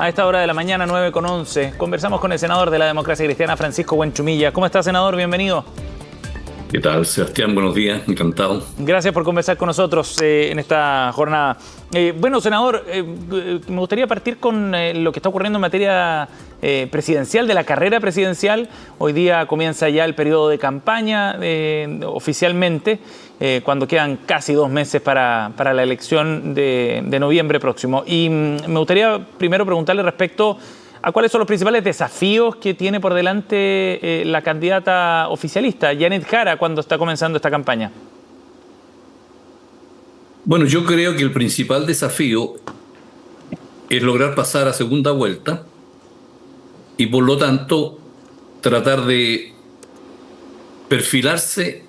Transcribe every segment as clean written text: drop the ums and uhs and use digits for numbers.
A esta hora de la mañana, 9:11, conversamos con el senador de la Democracia Cristiana, Francisco Buenchumilla. ¿Cómo está, senador? Bienvenido. ¿Qué tal, Sebastián? Buenos días, encantado. Gracias por conversar con nosotros en esta jornada. Bueno, senador, me gustaría partir con lo que está ocurriendo en materia presidencial, de la carrera presidencial. Hoy día comienza ya el periodo de campaña oficialmente, cuando quedan casi 2 meses para la elección de noviembre próximo. Y me gustaría primero preguntarle respecto a cuáles son los principales desafíos que tiene por delante la candidata oficialista, Janet Jara, cuando está comenzando esta campaña. Bueno, yo creo que el principal desafío es lograr pasar a segunda vuelta y por lo tanto tratar de perfilarse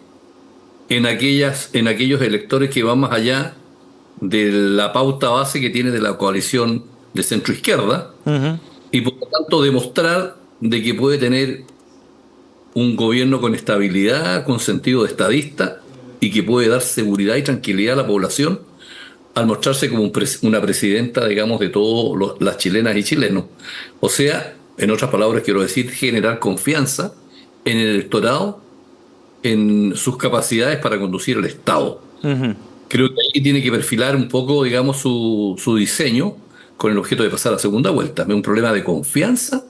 en aquellos electores que van más allá de la pauta base que tiene de la coalición de centro-izquierda. Y por lo tanto demostrar de que puede tener un gobierno con estabilidad, con sentido de estadista y que puede dar seguridad y tranquilidad a la población al mostrarse como una presidenta, digamos, de todas las chilenas y chilenos. O sea, en otras palabras quiero decir, generar confianza en el electorado, en sus capacidades para conducir el Estado. Creo que ahí tiene que perfilar un poco, digamos, su diseño con el objeto de pasar a segunda vuelta. Es un problema de confianza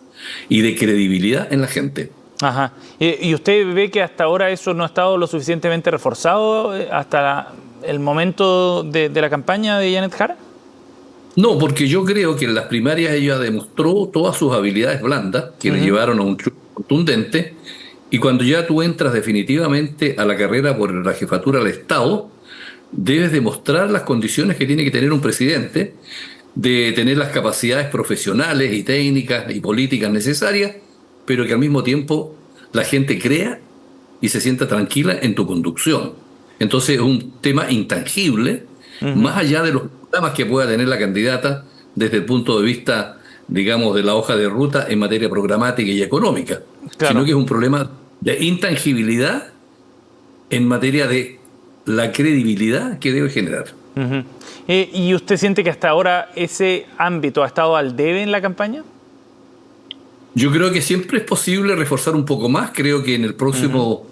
y de credibilidad en la gente. Ajá. ¿Y usted ve que hasta ahora eso no ha estado lo suficientemente reforzado hasta el momento de la campaña de Janet Jara? No, porque yo creo que en las primarias ella demostró todas sus habilidades blandas que le llevaron a un triunfo contundente, y cuando ya tú entras definitivamente a la carrera por la jefatura del Estado, debes demostrar las condiciones que tiene que tener un presidente, de tener las capacidades profesionales y técnicas y políticas necesarias, pero que al mismo tiempo la gente crea y se sienta tranquila en tu conducción. Entonces es un tema intangible, más allá de los programas que pueda tener la candidata desde el punto de vista, digamos, de la hoja de ruta en materia programática y económica, claro, sino que es un problema de intangibilidad en materia de la credibilidad que debe generar. ¿Y usted siente que hasta ahora ese ámbito ha estado al debe en la campaña? Yo creo que siempre es posible reforzar un poco más. Creo que en el próximo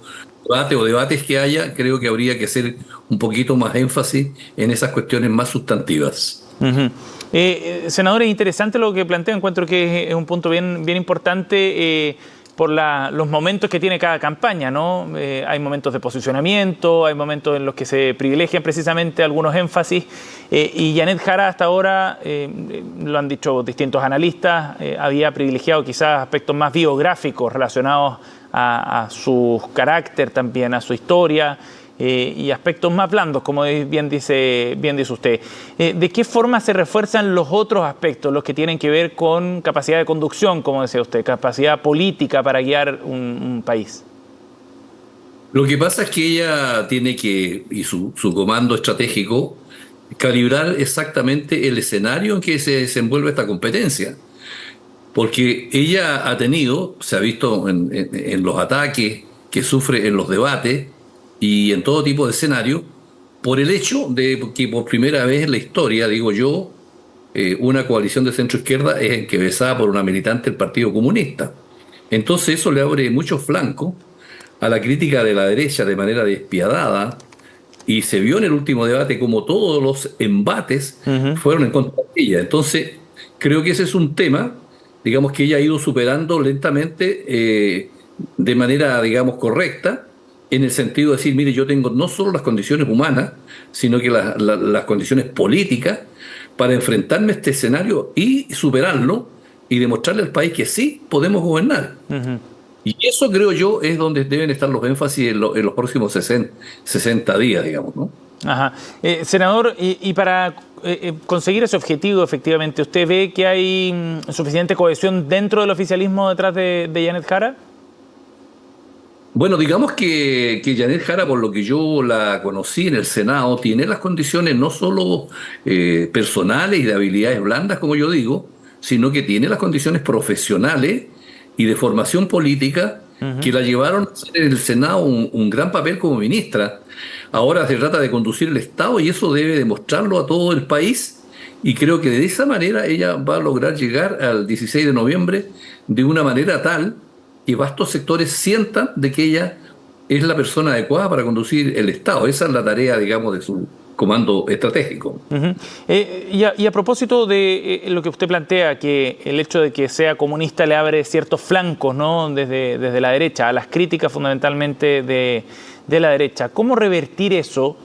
debate o debates que haya, creo que habría que hacer un poquito más énfasis en esas cuestiones más sustantivas. Senador, es interesante lo que plantea. Encuentro que es un punto bien importante por los momentos que tiene cada campaña, ¿no? Hay momentos de posicionamiento, hay momentos en los que se privilegian precisamente algunos énfasis, y Janet Jara hasta ahora, lo han dicho distintos analistas, había privilegiado quizás aspectos más biográficos relacionados a su carácter también, a su historia, y aspectos más blandos, como bien dice usted. ¿De qué forma se refuerzan los otros aspectos, los que tienen que ver con capacidad de conducción, como decía usted, capacidad política para guiar un país? Lo que pasa es que ella tiene que, y su comando estratégico, calibrar exactamente el escenario en que se desenvuelve esta competencia. Porque ella ha tenido, se ha visto en los ataques que sufre en los debates, y en todo tipo de escenario, por el hecho de que por primera vez en la historia, digo yo, una coalición de centro-izquierda es encabezada por una militante del Partido Comunista. Entonces eso le abre muchos flancos a la crítica de la derecha de manera despiadada, y se vio en el último debate como todos los embates fueron en contra de ella. Entonces creo que ese es un tema, digamos, que ella ha ido superando lentamente, de manera, digamos, correcta, en el sentido de decir, mire, yo tengo no solo las condiciones humanas, sino que las condiciones políticas para enfrentarme a este escenario y superarlo y demostrarle al país que sí podemos gobernar. Y eso, creo yo, es donde deben estar los énfasis en los próximos 60 días, digamos, ¿no? Ajá. Senador, y para conseguir ese objetivo, efectivamente, ¿usted ve que hay suficiente cohesión dentro del oficialismo detrás de Janet Jara? Bueno, digamos que Janet Jara, por lo que yo la conocí en el Senado, tiene las condiciones no solo personales y de habilidades blandas, como yo digo, sino que tiene las condiciones profesionales y de formación política que la llevaron a hacer en el Senado un gran papel como ministra. Ahora se trata de conducir el Estado y eso debe demostrarlo a todo el país, Y creo que de esa manera ella va a lograr llegar al 16 de noviembre de una manera tal que vastos sectores sientan de que ella es la persona adecuada para conducir el Estado. Esa es la tarea, digamos, de su comando estratégico. Uh-huh. Y a propósito de lo que usted plantea, que el hecho de que sea comunista le abre ciertos flancos, ¿no?, desde la derecha, a las críticas fundamentalmente de la derecha. ¿Cómo revertir eso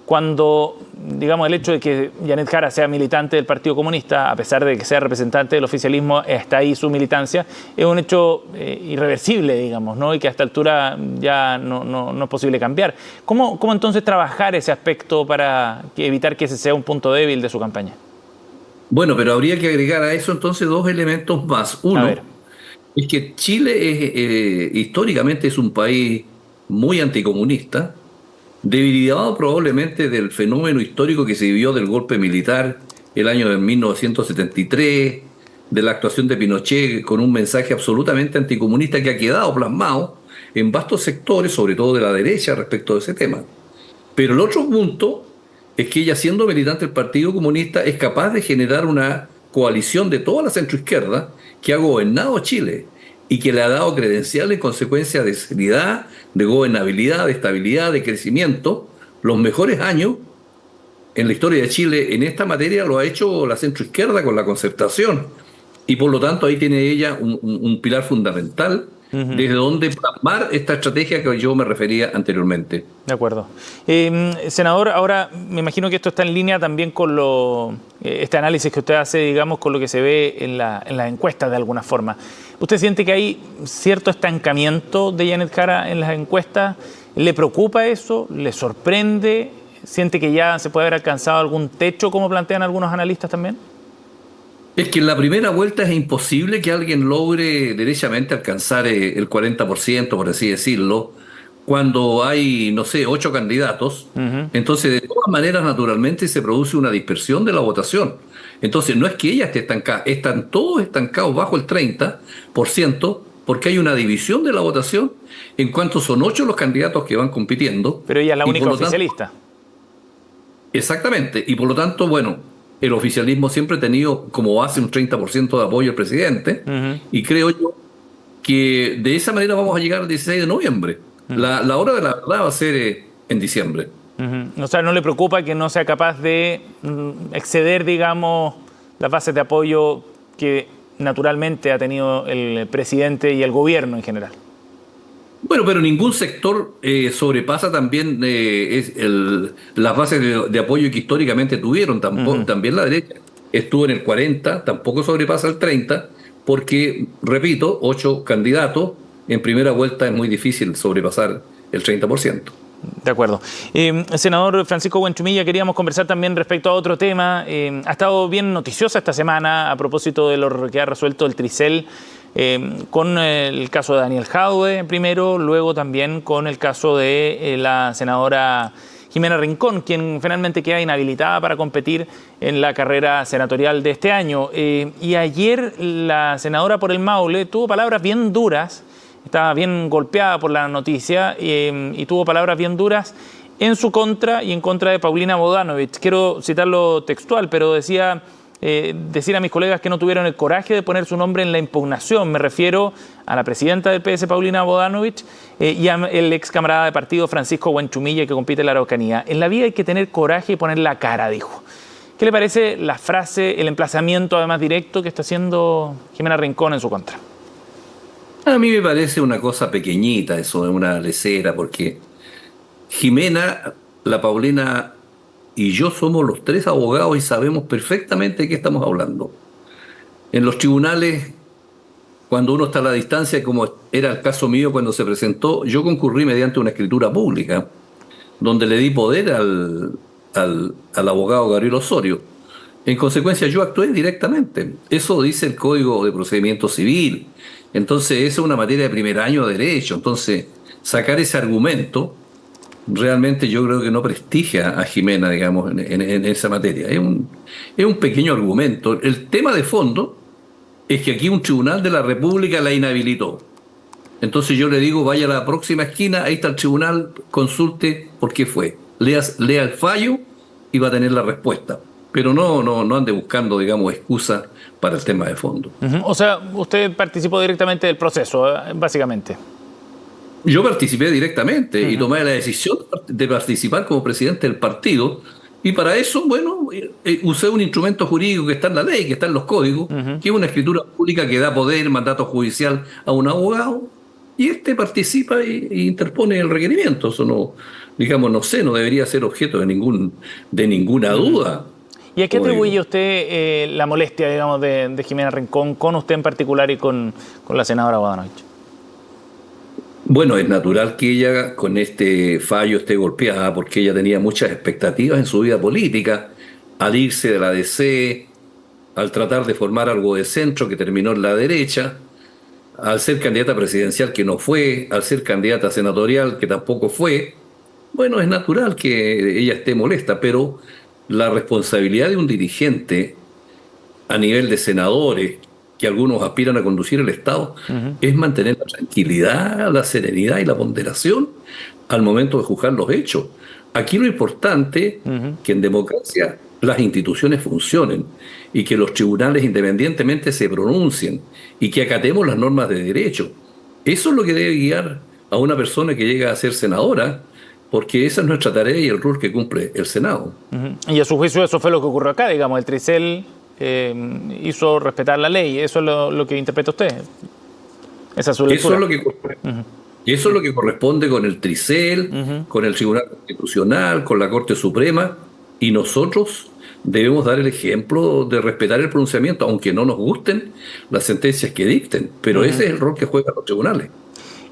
cuando, digamos, el hecho de que Janet Jara sea militante del Partido Comunista, a pesar de que sea representante del oficialismo, está ahí su militancia, es un hecho irreversible, digamos, ¿no?, y que a esta altura ya no es posible cambiar? ¿Cómo entonces trabajar ese aspecto para evitar que ese sea un punto débil de su campaña? Bueno, pero habría que agregar a eso entonces dos elementos más. Uno, es que Chile históricamente es un país muy anticomunista, derivado probablemente del fenómeno histórico que se vivió del golpe militar el año de 1973, de la actuación de Pinochet con un mensaje absolutamente anticomunista que ha quedado plasmado en vastos sectores, sobre todo de la derecha, respecto de ese tema. Pero el otro punto es que ella, siendo militante del Partido Comunista, es capaz de generar una coalición de toda la centroizquierda que ha gobernado Chile y que le ha dado credenciales en consecuencia de seriedad, de gobernabilidad, de estabilidad, de crecimiento. Los mejores años en la historia de Chile en esta materia lo ha hecho la centroizquierda con la Concertación. Y por lo tanto ahí tiene ella un pilar fundamental desde donde plasmar esta estrategia que yo me refería anteriormente. De acuerdo. Senador, ahora me imagino que esto está en línea también con este análisis que usted hace, digamos, con lo que se ve en las encuestas de alguna forma. ¿Usted siente que hay cierto estancamiento de Janet Jara en las encuestas? ¿Le preocupa eso? ¿Le sorprende? ¿Siente que ya se puede haber alcanzado algún techo, como plantean algunos analistas también? Es que en la primera vuelta es imposible que alguien logre derechamente alcanzar el 40%, por así decirlo, cuando hay, no sé, 8 candidatos. Entonces, de todas maneras, naturalmente se produce una dispersión de la votación. Entonces, no es que ella esté estancada, están todos estancados bajo el 30%, porque hay una división de la votación en cuanto son 8 los candidatos que van compitiendo. Pero ella es la única oficialista. Exactamente, y por lo tanto, bueno, el oficialismo siempre ha tenido como base un 30% de apoyo al presidente, y creo yo que de esa manera vamos a llegar al 16 de noviembre. La hora de la verdad va a ser en diciembre. O sea, ¿no le preocupa que no sea capaz de exceder, digamos, las bases de apoyo que naturalmente ha tenido el presidente y el gobierno en general? Bueno, pero ningún sector sobrepasa también las bases de apoyo que históricamente tuvieron. También la derecha estuvo en el 40, tampoco sobrepasa el 30, porque, repito, 8 candidatos, en primera vuelta es muy difícil sobrepasar el 30%. De acuerdo. Senador Francisco Buenchumilla, queríamos conversar también respecto a otro tema. Ha estado bien noticiosa esta semana a propósito de lo que ha resuelto el Tricel, con el caso de Daniel Jadwe primero, luego también con el caso de la senadora Jimena Rincón, quien finalmente queda inhabilitada para competir en la carrera senatorial de este año. Y ayer la senadora por el Maule tuvo palabras bien duras, estaba bien golpeada por la noticia, y tuvo palabras bien duras en su contra y en contra de Paulina Bodanovich. Quiero citarlo textual, pero decía: decir a mis colegas que no tuvieron el coraje de poner su nombre en la impugnación. Me refiero a la presidenta del PS, Paulina Bodanovich, y al ex camarada de partido Francisco Buenchumilla, que compite en la Araucanía. En la vida hay que tener coraje y poner la cara, dijo. ¿Qué le parece la frase, el emplazamiento además directo que está haciendo Jimena Rincón en su contra? A mí me parece una cosa pequeñita, eso es una lesera, porque Jimena, la Paulina y yo somos los 3 abogados y sabemos perfectamente de qué estamos hablando. En los tribunales, cuando uno está a la distancia, como era el caso mío cuando se presentó, yo concurrí mediante una escritura pública, donde le di poder al abogado Gabriel Osorio. En consecuencia, yo actué directamente. Eso dice el Código de Procedimiento Civil. Entonces, eso es una materia de primer año de derecho. Entonces, sacar ese argumento realmente yo creo que no prestigia a Jimena, digamos, en esa materia. Es un pequeño argumento. El tema de fondo es que aquí un tribunal de la República la inhabilitó. Entonces yo le digo, vaya a la próxima esquina, ahí está el tribunal, consulte por qué fue. Lea el fallo y va a tener la respuesta. pero no ande buscando, digamos, excusas para el tema de fondo. O sea, usted participó directamente del proceso, básicamente. Yo participé directamente y tomé la decisión de participar como presidente del partido, y para eso, bueno, usé un instrumento jurídico que está en la ley, que está en los códigos, que es una escritura pública que da poder, mandato judicial a un abogado, y participa e interpone el requerimiento. Eso no, digamos, no sé, no debería ser objeto de ninguna duda. ¿Y a qué atribuye usted la molestia, digamos, de Jimena Rincón con usted en particular y con la senadora Bodanovich? Bueno, es natural que ella con este fallo esté golpeada, porque ella tenía muchas expectativas en su vida política, al irse de la DC, al tratar de formar algo de centro que terminó en la derecha, al ser candidata presidencial que no fue, al ser candidata senatorial que tampoco fue. Bueno, es natural que ella esté molesta, pero la responsabilidad de un dirigente a nivel de senadores, que algunos aspiran a conducir el Estado, es mantener la tranquilidad, la serenidad y la ponderación al momento de juzgar los hechos. Aquí lo importante es que en democracia las instituciones funcionen y que los tribunales independientemente se pronuncien y que acatemos las normas de derecho. Eso es lo que debe guiar a una persona que llega a ser senadora, porque esa es nuestra tarea y el rol que cumple el Senado. Y a su juicio eso fue lo que ocurrió acá, digamos, el Tricel hizo respetar la ley. ¿Eso es lo que interpreta usted? Esa es su lectura. Eso es lo que corresponde con el Tricel, con el Tribunal Constitucional, con la Corte Suprema, y nosotros debemos dar el ejemplo de respetar el pronunciamiento, aunque no nos gusten las sentencias que dicten, pero ese es el rol que juegan los tribunales.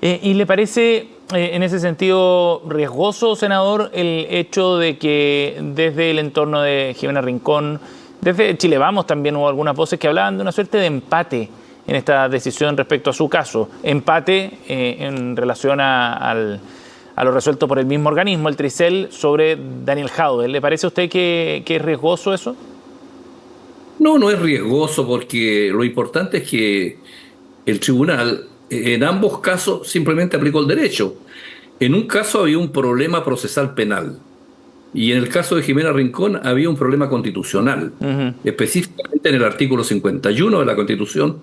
¿Y le parece en ese sentido riesgoso, senador, el hecho de que desde el entorno de Jimena Rincón, desde Chile Vamos también hubo algunas voces que hablaban de una suerte de empate en esta decisión respecto a su caso? Empate en relación a lo resuelto por el mismo organismo, el Tricel, sobre Daniel Jadwe. ¿Le parece a usted que es riesgoso eso? No es riesgoso, porque lo importante es que el tribunal en ambos casos simplemente aplicó el derecho. En un caso había un problema procesal penal, y en el caso de Jimena Rincón había un problema constitucional, específicamente en el artículo 51 de la Constitución,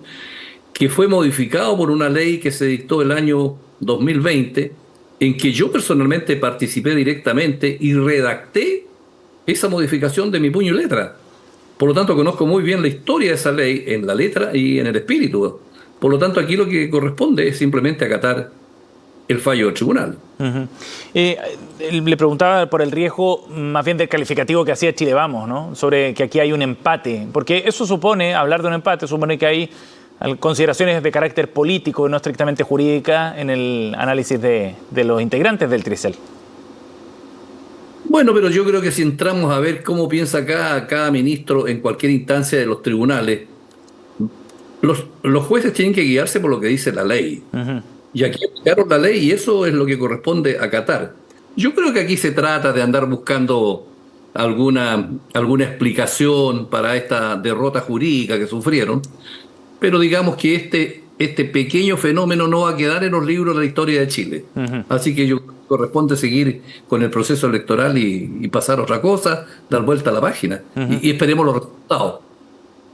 que fue modificado por una ley que se dictó el año 2020, en que yo personalmente participé directamente y redacté esa modificación de mi puño y letra. Por lo tanto, conozco muy bien la historia de esa ley en la letra y en el espíritu. Por lo tanto, aquí lo que corresponde es simplemente acatar el fallo del tribunal. Le preguntaba por el riesgo más bien del calificativo que hacía Chile Vamos, ¿no? Sobre que aquí hay un empate, porque eso supone, hablar de un empate, supone que hay consideraciones de carácter político y no estrictamente jurídica en el análisis de los integrantes del Tricel. Bueno, pero yo creo que si entramos a ver cómo piensa cada ministro en cualquier instancia de los tribunales, los jueces tienen que guiarse por lo que dice la ley. Y aquí aplicaron la ley y eso es lo que corresponde acatar. Yo creo que aquí se trata de andar buscando alguna explicación para esta derrota jurídica que sufrieron, pero digamos que este pequeño fenómeno no va a quedar en los libros de la historia de Chile. Así que yo corresponde seguir con el proceso electoral y pasar otra cosa, dar vuelta a la página y esperemos los resultados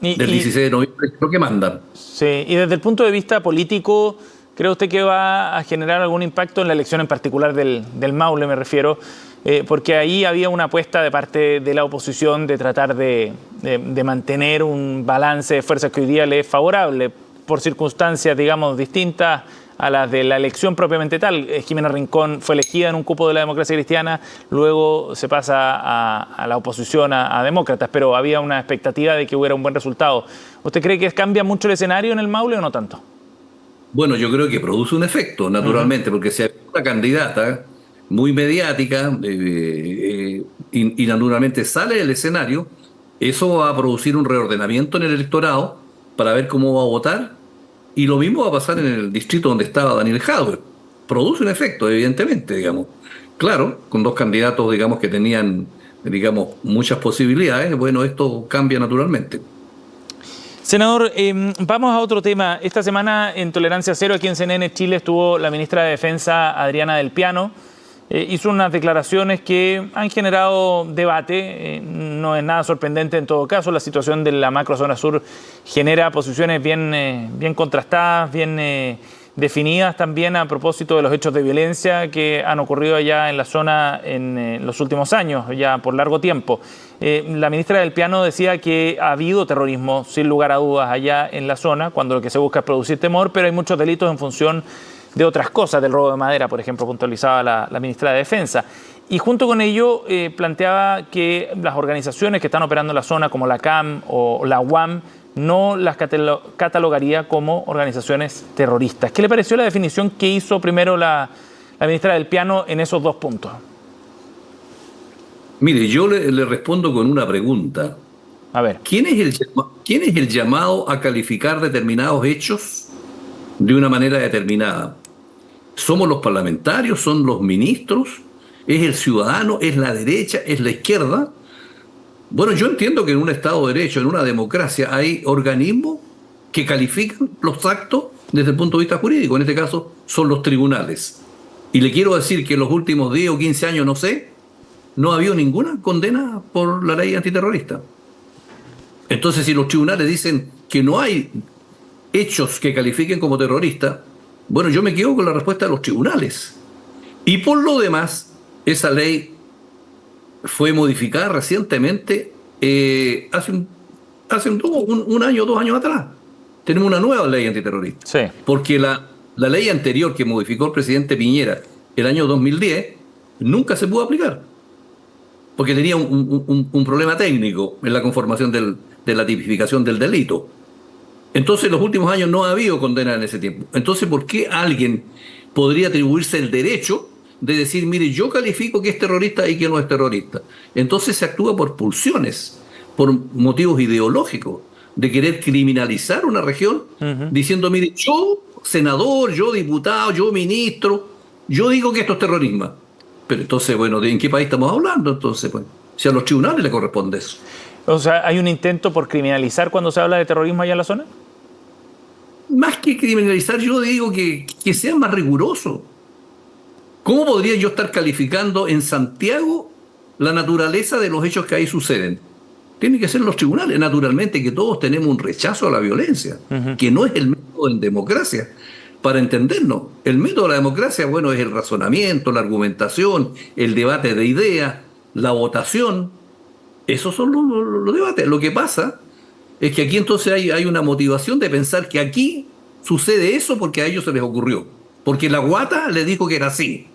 del 16 de noviembre, lo que mandan. Sí, y desde el punto de vista político, ¿cree usted que va a generar algún impacto en la elección en particular del Maule, me refiero? Porque ahí había una apuesta de parte de la oposición de tratar de mantener un balance de fuerzas que hoy día le es favorable por circunstancias, digamos, distintas a las de la elección propiamente tal. Jimena Rincón fue elegida en un cupo de la democracia cristiana, luego se pasa a la oposición, a demócratas, pero había una expectativa de que hubiera un buen resultado. ¿Usted cree que cambia mucho el escenario en el Maule o no tanto? Bueno, yo creo que produce un efecto, naturalmente, porque si hay una candidata muy mediática y naturalmente sale del escenario, eso va a producir un reordenamiento en el electorado para ver cómo va a votar, y lo mismo va a pasar en el distrito donde estaba Daniel Jadwe. Produce un efecto, evidentemente, digamos. Claro, con dos candidatos, digamos, que tenían, digamos, muchas posibilidades, bueno, esto cambia naturalmente. Senador, vamos a otro tema. Esta semana en Tolerancia Cero aquí en CNN Chile estuvo la ministra de Defensa Adriana Del Piano. hizo unas declaraciones que han generado debate. No es nada sorprendente en todo caso. La situación de la macrozona sur genera posiciones bien contrastadas, bien definidas también a propósito de los hechos de violencia que han ocurrido allá en la zona en los últimos años, ya por largo tiempo. La ministra del Piano decía que ha habido terrorismo, sin lugar a dudas, allá en la zona, cuando lo que se busca es producir temor, pero hay muchos delitos en función de otras cosas, del robo de madera, por ejemplo, puntualizaba la ministra de Defensa. Y junto con ello planteaba que las organizaciones que están operando en la zona, como la CAM o la UAM, no las catalogaría como organizaciones terroristas. ¿Qué le pareció la definición que hizo primero la ministra del Piano en esos dos puntos? Mire, yo le respondo con una pregunta. A ver. ¿Quién es el llamado a calificar determinados hechos de una manera determinada? ¿Somos los parlamentarios? ¿Son los ministros? ¿Es el ciudadano? ¿Es la derecha? ¿Es la izquierda? Bueno, yo entiendo que en un Estado de Derecho, en una democracia, hay organismos que califican los actos desde el punto de vista jurídico. En este caso, son los tribunales. Y le quiero decir que en los últimos 10 o 15 años, no sé, no ha habido ninguna condena por la ley antiterrorista. Entonces, si los tribunales dicen que no hay hechos que califiquen como terrorista, bueno, yo me quedo con la respuesta de los tribunales. Y por lo demás, esa ley fue modificada recientemente, hace un año o 2 años atrás. Tenemos una nueva ley antiterrorista. Sí. Porque la ley anterior que modificó el presidente Piñera el año 2010 nunca se pudo aplicar. Porque tenía un problema técnico en la conformación de la tipificación del delito. Entonces, en los últimos años no ha habido condena en ese tiempo. Entonces, ¿por qué alguien podría atribuirse el derecho de decir, mire, yo califico que es terrorista y que no es terrorista? Entonces se actúa por pulsiones, por motivos ideológicos, de querer criminalizar una región, diciendo, mire, yo senador, yo diputado, yo ministro, yo digo que esto es terrorismo. Pero entonces, bueno, ¿de en qué país estamos hablando? Entonces, pues, si a los tribunales le corresponde eso. O sea, ¿hay un intento por criminalizar cuando se habla de terrorismo allá en la zona? Más que criminalizar, yo digo que sean más rigurosos. ¿Cómo podría yo estar calificando en Santiago la naturaleza de los hechos que ahí suceden? Tienen que ser los tribunales. Naturalmente que todos tenemos un rechazo a la violencia, que no es el método en democracia. Para entendernos, el método de la democracia, bueno, es el razonamiento, la argumentación, el debate de ideas, la votación. Esos son los debates. Lo que pasa es que aquí entonces hay una motivación de pensar que aquí sucede eso porque a ellos se les ocurrió. Porque la guata les dijo que era así.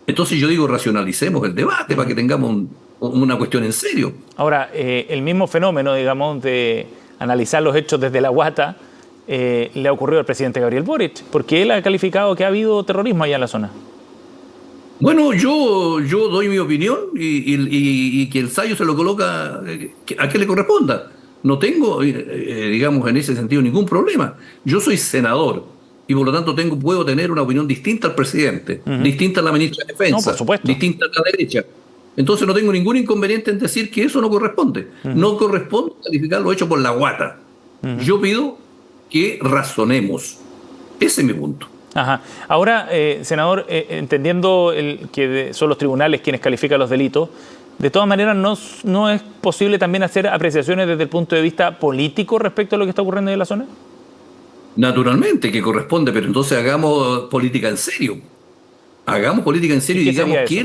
Entonces yo digo, racionalicemos el debate para que tengamos una cuestión en serio. Ahora, el mismo fenómeno, digamos, de analizar los hechos desde la guata, le ha ocurrido al presidente Gabriel Boric, porque él ha calificado que ha habido terrorismo allá en la zona. Bueno, yo doy mi opinión y que el Sayo se lo coloca a quien le corresponda. No tengo, digamos, en ese sentido ningún problema. Yo soy senador y por lo tanto puedo tener una opinión distinta al presidente, distinta a la ministra de Defensa, no, por supuesto, distinta a la derecha. Entonces no tengo ningún inconveniente en decir que eso no corresponde. No corresponde calificar lo hecho por la guata. Yo pido que razonemos. Ese es mi punto. Ajá. Ahora, senador, entendiendo que son los tribunales quienes califican los delitos, de todas maneras, ¿no es posible también hacer apreciaciones desde el punto de vista político respecto a lo que está ocurriendo en la zona? Naturalmente que corresponde, pero entonces hagamos política en serio. Hagamos política en serio y digamos qué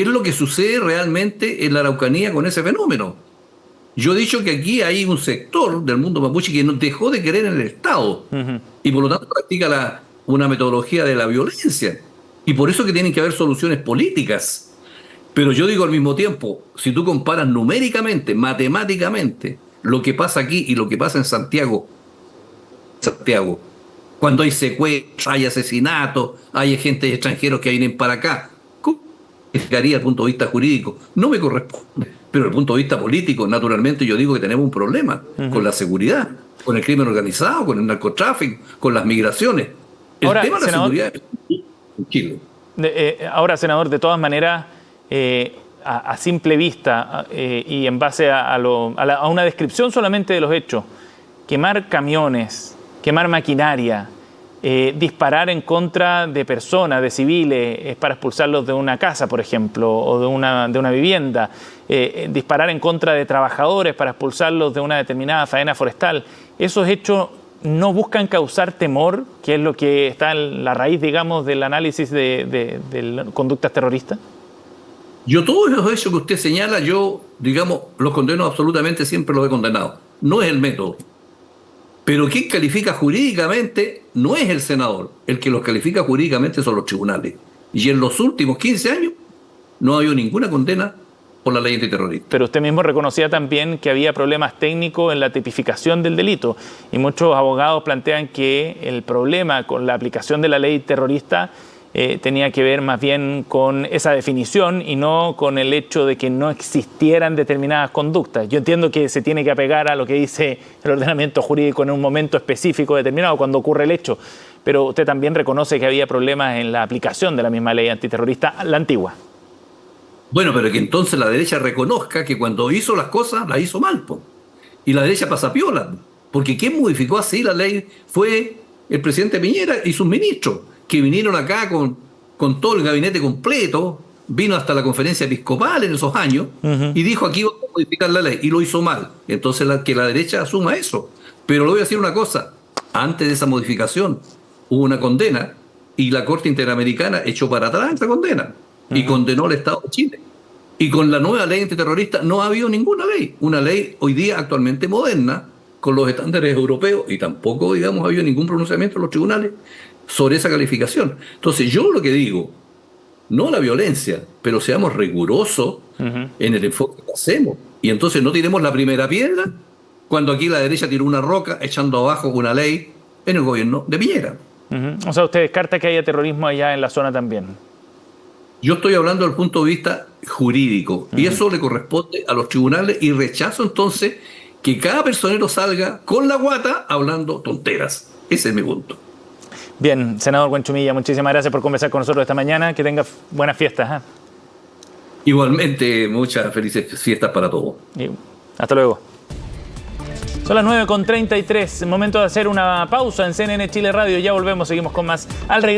es lo que sucede realmente en la Araucanía con ese fenómeno. Yo he dicho que aquí hay un sector del mundo mapuche que dejó de creer en el Estado y por lo tanto practica una metodología de la violencia. Y por eso que tienen que haber soluciones políticas. Pero yo digo al mismo tiempo, si tú comparas numéricamente, matemáticamente, lo que pasa aquí y lo que pasa en Santiago, cuando hay secuestros, hay asesinatos, hay agentes extranjeros que vienen para acá, ¿cómo calificaría desde el punto de vista jurídico? No me corresponde. Pero desde el punto de vista político, naturalmente yo digo que tenemos un problema con la seguridad, con el crimen organizado, con el narcotráfico, con las migraciones. El tema de la seguridad es tranquilo. Ahora, senador, de todas maneras, a simple vista y en base a una descripción solamente de los hechos, quemar camiones, quemar maquinaria, disparar en contra de personas, de civiles, para expulsarlos de una casa, por ejemplo, o de una vivienda, disparar en contra de trabajadores para expulsarlos de una determinada faena forestal, esos hechos no buscan causar temor, que es lo que está en la raíz, digamos, del análisis de conductas terroristas? Yo todos esos hechos que usted señala, yo, digamos, los condeno absolutamente, siempre los he condenado. No es el método. Pero quien califica jurídicamente no es el senador. El que los califica jurídicamente son los tribunales. Y en los últimos 15 años no ha habido ninguna condena por la ley antiterrorista. Pero usted mismo reconocía también que había problemas técnicos en la tipificación del delito. Y muchos abogados plantean que el problema con la aplicación de la ley terrorista tenía que ver más bien con esa definición y no con el hecho de que no existieran determinadas conductas. Yo entiendo que se tiene que apegar a lo que dice el ordenamiento jurídico en un momento específico determinado, cuando ocurre el hecho, pero usted también reconoce que había problemas en la aplicación de la misma ley antiterrorista, la antigua. Bueno, pero que entonces la derecha reconozca que cuando hizo las cosas, las hizo mal, po. Y la derecha pasa piola, porque quien modificó así la ley fue el presidente Piñera y sus ministros, que vinieron acá con todo el gabinete completo, vino hasta la conferencia episcopal en esos años, y dijo aquí vamos a modificar la ley, y lo hizo mal. Entonces que la derecha asuma eso. Pero le voy a decir una cosa, antes de esa modificación hubo una condena, y la Corte Interamericana echó para atrás esa condena, y condenó al Estado de Chile. Y con la nueva ley antiterrorista no ha habido ninguna ley, una ley hoy día actualmente moderna, con los estándares europeos, y tampoco, digamos, ha habido ningún pronunciamiento en los tribunales sobre esa calificación. Entonces yo lo que digo, no la violencia, pero seamos rigurosos en el enfoque que hacemos. Y entonces no tiremos la primera piedra cuando aquí la derecha tiró una roca echando abajo una ley en el gobierno de Piñera. O sea, usted descarta que haya terrorismo allá en la zona también. Yo estoy hablando desde el punto de vista jurídico, y eso le corresponde a los tribunales, y rechazo entonces que cada personero salga con la guata hablando tonteras. Ese es mi punto. Bien, senador Huenchumilla, muchísimas gracias por conversar con nosotros esta mañana. Que tenga buenas fiestas. Igualmente, muchas felices fiestas para todos. Hasta luego. Son las 9:33. Momento de hacer una pausa en CNN Chile Radio. Ya volvemos, seguimos con más al regreso.